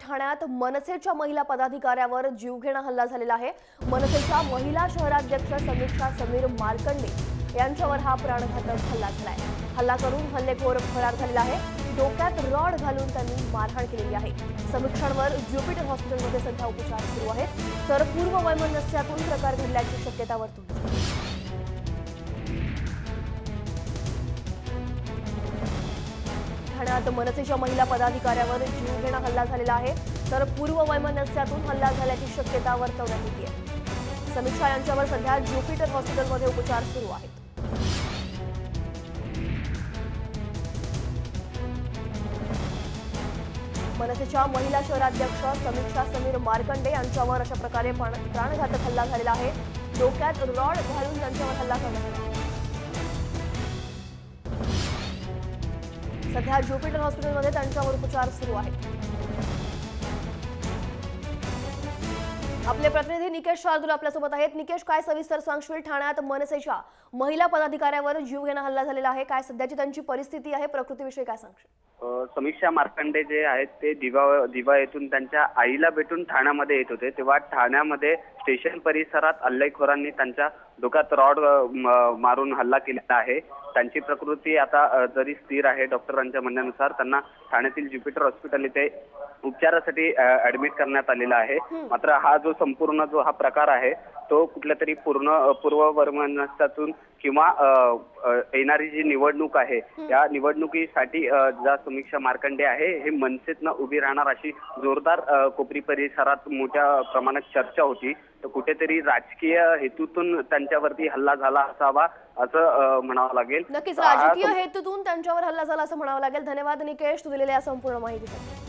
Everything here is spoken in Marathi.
ठाण्यात मनसेच्या महिला पदाधिकाऱ्यावर जीवघेणा हल्ला झालेला आहे। मनसेच्या महिला शहराध्यक्ष समीक्षा समीर मार्कंडे यांच्यावर हा प्राणघातक हल्ला झालाय। हल्ला करून हल्लेखोर फरार झालेला आहे। डोक्यात रॉड घालून त्यांनी मारहाण केलेली आहे। समीक्षांवर ज्युपिटर हॉस्पिटलमध्ये सध्या उपचार सुरू आहेत, तर पूर्व वैमनस्यातून प्रकार घडल्याची शक्यता वर्तवली जाते। ठाण्यात मनसेच्या महिला पदाधिकाऱ्यावर जीवघेणा हल्ला झालेला आहे, तर पूर्व वैमनस्यातून हल्ला झाल्याची शक्यता वर्तवण्यात येते आहे। समीक्षा यांच्यावर सध्या ज्युपिटर हॉस्पिटलमध्ये उपचार सुरू आहेत। मनसेच्या महिला शहराध्यक्ष समीक्षा समीर मार्कंडे यांच्यावर अशा प्रकारे प्राणघातक हल्ला झालेला आहे। डोक्यात रॉड घालून त्यांच्यावर हल्ला करण्यात आला। सध्या ज्युपिटर हॉस्पिटलमध्ये त्यांच्यावर उपचार सुरू आहेत। आपले प्रतिनिधी निकेश शार्दूल आपल्यासोबत आहेत। निकेश, काय सविस्तर सांगशील? ठाण्यात मनसेच्या महिला पदाधिकाऱ्यावर जीवघेणा हल्ला झालेला आहे, काय सध्याची त्यांची परिस्थिती आहे, प्रकृतीविषयी काय सांगशील? समीक्षा मार्कंडे जे आहेत ते दिवा येथून त्यांच्या आईला भेटून ठाण्यामध्ये येत होते, तेव्हा ठाण्यामध्ये स्टेशन परिसरात हल्लेखोरांनी त्यांच्या डोक्यात रॉड मारून हल्ला केलेला आहे। त्यांची प्रकृती आता जरी स्थिर आहे, डॉक्टरांच्या म्हणण्यानुसार त्यांना ठाण्यातील ज्युपिटर हॉस्पिटल इथे उपचारासाठी ऍडमिट करण्यात आलेला आहे। मात्र हा जो संपूर्ण हा प्रकार आहे तो कुठल्या तरी पूर्व वैमनस्यातून किंवा येणारी जी निवडणूक आहे या निवडणुकीसाठी ज्या समीक्षा मार्कंडे आहे हे मनसेतनं उभी राहणार अशी जोरदार कोपरी परिसरात मोठ्या प्रमाणात चर्चा होती। तर कुठेतरी राजकीय हेतूतून त्यांच्यावरती हल्ला झाला असावा असं म्हणावं लागेल। नक्कीच राजकीय हेतूतून त्यांच्यावर हल्ला झाला असं म्हणावं लागेल। धन्यवाद निकेश, तू दिलेल्या संपूर्ण माहितीसाठी।